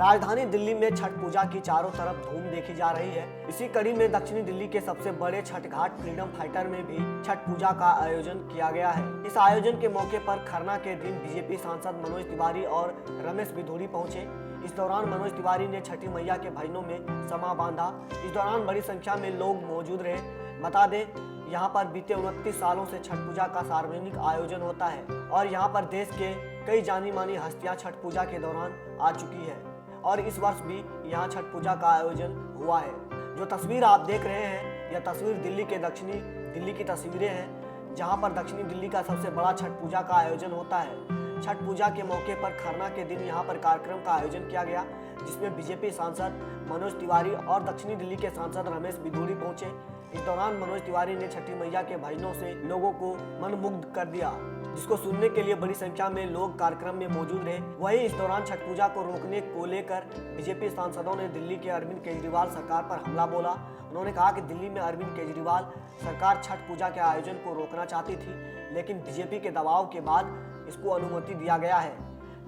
राजधानी दिल्ली में छठ पूजा की चारों तरफ धूम देखी जा रही है। इसी कड़ी में दक्षिणी दिल्ली के सबसे बड़े छठ घाट फ्रीडम फाइटर में भी छठ पूजा का आयोजन किया गया है। इस आयोजन के मौके पर खरना के दिन बीजेपी सांसद मनोज तिवारी और रमेश बिधूड़ी पहुंचे। इस दौरान मनोज तिवारी ने छठी मैया के भजनों में समा बांधा। इस दौरान बड़ी संख्या में लोग मौजूद रहे। बता दें, यहाँ पर बीते 29 सालों से छठ पूजा का सार्वजनिक आयोजन होता है और यहाँ पर देश के कई जानी मानी हस्तियाँ छठ पूजा के दौरान आ चुकी है और इस वर्ष भी यहाँ छठ पूजा का आयोजन हुआ है। जो तस्वीर आप देख रहे हैं, यह तस्वीर दिल्ली के दक्षिणी दिल्ली की तस्वीरें हैं, जहाँ पर दक्षिणी दिल्ली का सबसे बड़ा छठ पूजा का आयोजन होता है। छठ पूजा के मौके पर खरना के दिन यहाँ पर कार्यक्रम का आयोजन किया गया, जिसमें बीजेपी सांसद मनोज तिवारी और दक्षिणी दिल्ली के सांसद रमेश बिधूड़ी पहुंचे। इस दौरान मनोज तिवारी ने छठी मैया के भजनों से लोगों को मनमुग्ध कर दिया, जिसको सुनने के लिए बड़ी संख्या में लोग कार्यक्रम में मौजूद रहे। वहीं इस दौरान छठ पूजा को रोकने को लेकर बीजेपी सांसदों ने दिल्ली के अरविंद केजरीवाल सरकार पर हमला बोला। उन्होंने कहा कि दिल्ली में अरविंद केजरीवाल सरकार छठ पूजा के आयोजन को रोकना चाहती थी, लेकिन बीजेपी के दबाव के बाद इसको अनुमति दिया गया है।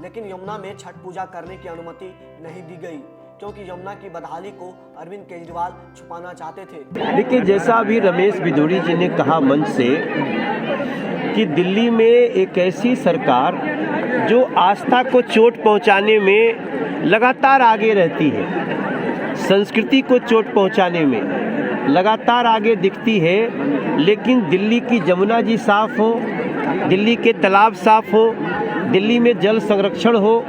लेकिन यमुना में छठ पूजा करने की अनुमति नहीं दी गई, क्योंकि यमुना की बदहाली को अरविंद केजरीवाल छुपाना चाहते थे। देखिए, जैसा अभी रमेश बिधूड़ी जी ने कहा मंच से कि दिल्ली में एक ऐसी सरकार जो आस्था को चोट पहुंचाने में लगातार आगे रहती है, संस्कृति को चोट पहुंचाने में लगातार आगे दिखती है, लेकिन दिल्ली की जमुना जी साफ हो, दिल्ली के तालाब साफ हो, दिल्ली में जल संरक्षण हो,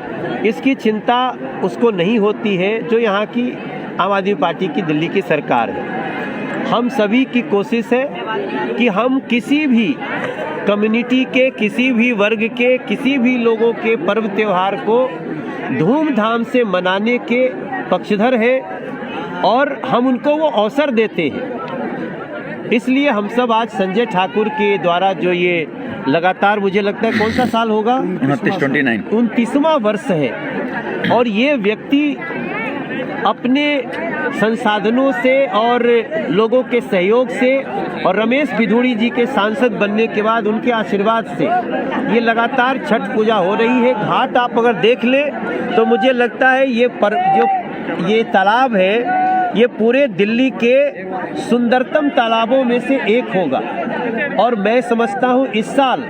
इसकी चिंता उसको नहीं होती है जो यहाँ की आम आदमी पार्टी की दिल्ली की सरकार है। हम सभी की कोशिश है कि हम किसी भी कम्युनिटी के, किसी भी वर्ग के, किसी भी लोगों के पर्व त्योहार को धूमधाम से मनाने के पक्षधर हैं और हम उनको वो अवसर देते हैं। इसलिए हम सब आज संजय ठाकुर के द्वारा जो ये लगातार, मुझे लगता है कौन सा साल होगा, 29वां वर्ष है, और ये व्यक्ति अपने संसाधनों से और लोगों के सहयोग से और रमेश बिधूड़ी जी के सांसद बनने के बाद उनके आशीर्वाद से ये लगातार छठ पूजा हो रही है। घाट आप अगर देख ले तो मुझे लगता है ये तालाब है, ये पूरे दिल्ली के सुंदरतम तालाबों में से एक होगा। और मैं समझता हूँ इस साल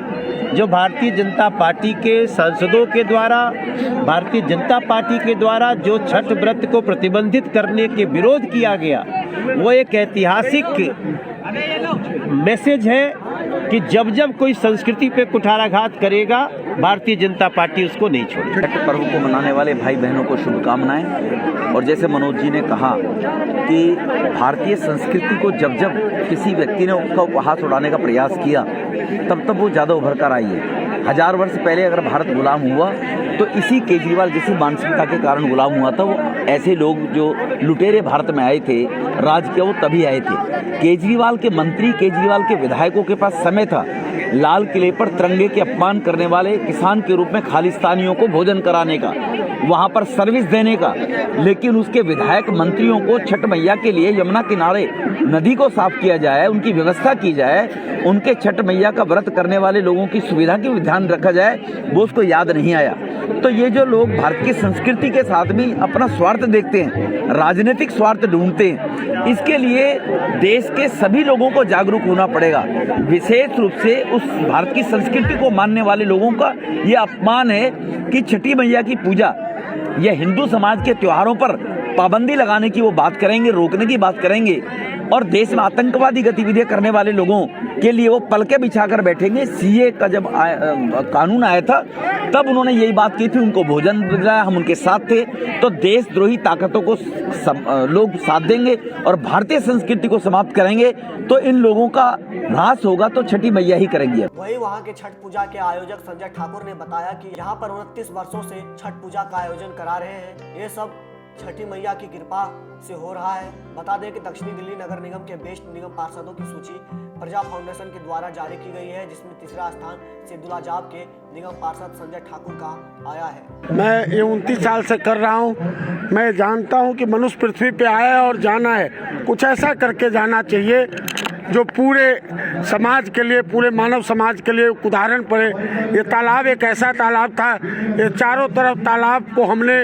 जो भारतीय जनता पार्टी के सांसदों के द्वारा, भारतीय जनता पार्टी के द्वारा जो छठ व्रत को प्रतिबंधित करने के विरोध किया गया, वो एक ऐतिहासिक मैसेज है कि जब जब कोई संस्कृति पे कुठाराघात करेगा, भारतीय जनता पार्टी उसको नहीं छोड़ेगी। छठ पर्व को मनाने वाले भाई बहनों को शुभकामनाएं। और जैसे मनोज जी ने कहा कि भारतीय संस्कृति को जब जब किसी व्यक्ति ने उसका उपहास उड़ाने का प्रयास किया, तब तब वो ज़्यादा उभर कर आई है। 1000 वर्ष पहले अगर भारत गुलाम हुआ तो इसी केजरीवाल जैसी मानसिकता के कारण गुलाम हुआ था। वो ऐसे लोग जो लुटेरे भारत में आए थे, राज किया, वो तभी आए थे। केजरीवाल के मंत्री, केजरीवाल के विधायकों के पास समय था लाल किले पर तिरंगे के अपमान करने वाले किसान के रूप में खालिस्तानियों को भोजन कराने का, वहां पर सर्विस देने का, लेकिन उसके विधायक मंत्रियों को छठ मैया के लिए यमुना किनारे नदी को साफ किया जाए, उनकी व्यवस्था की जाए, उनके छठ मैया का व्रत करने वाले लोगों की सुविधा की ध्यान रखा जाए, वो उसको याद नहीं आया। तो ये जो लोग भारत की संस्कृति के साथ भी अपना स्वार्थ देखते हैं, राजनीतिक स्वार्थ ढूंढते हैं, इसके लिए देश के सभी लोगों को जागरूक होना पड़ेगा। विशेष रूप से उस भारत की संस्कृति को मानने वाले लोगों का ये अपमान है कि छठी मैया की पूजा या हिंदू समाज के त्योहारों पर पाबंदी लगाने की वो बात करेंगे, रोकने की बात करेंगे, और देश में आतंकवादी गतिविधियां करने वाले लोगों के लिए वो पलके बिछाकर बैठेंगे। सीए का जब कानून आया था तब उन्होंने यही बात की थी, उनको भोजन दिलाया, हम उनके साथ थे। तो देशद्रोही ताकतों को लोग साथ देंगे और भारतीय संस्कृति को समाप्त करेंगे तो इन लोगों का नाश होगा, तो छठी मैया ही करेंगी। वहीं वहां के छठ पूजा के आयोजक संजय ठाकुर ने बताया कि यहाँ पर 29 वर्षों से छठ पूजा का आयोजन करा रहे हैं। ये सब छठी मैया की कृपा से हो रहा है। बता दें कि दक्षिणी दिल्ली नगर निगम के बेस्ट निगम पार्षदों की सूची प्रजा फाउंडेशन के द्वारा जारी की गई है, जिसमें तीसरा स्थान सिद्दुला जाब के निगम पार्षद संजय ठाकुर का आया है। मैं ये 29 साल से कर रहा हूँ। मैं जानता हूँ कि मनुष्य पृथ्वी पे आया है और जाना है, कुछ ऐसा करके जाना चाहिए जो पूरे समाज के लिए, पूरे मानव समाज के लिए उदाहरण पड़े। ये तालाब एक ऐसा तालाब था, ये चारों तरफ तालाब को हमने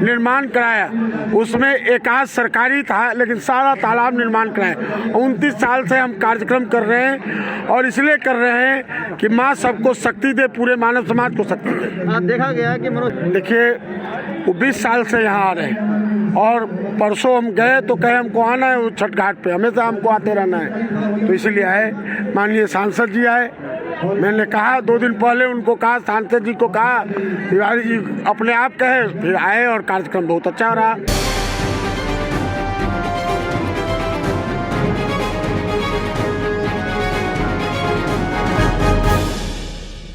निर्माण कराया, उसमें एक आध सरकारी था लेकिन सारा तालाब निर्माण कराया। 29 साल से हम कार्यक्रम कर रहे हैं और इसलिए कर रहे हैं कि माँ सबको शक्ति दे, पूरे मानव समाज को शक्ति दे। देखा गया कि मनोज, देखिए वो 20 साल से यहाँ आ रहे हैं और परसों हम गए तो कहे हमको आना है वो छठ घाट पे, हमेशा हमको आते रहना है, तो इसलिए आए। माननीय सांसद जी आए, मैंने कहा 2 दिन पहले उनको कहा, सांसद जी को कहा, तिवारी जी अपने आप कहे, फिर आए और कार्यक्रम बहुत अच्छा रहा।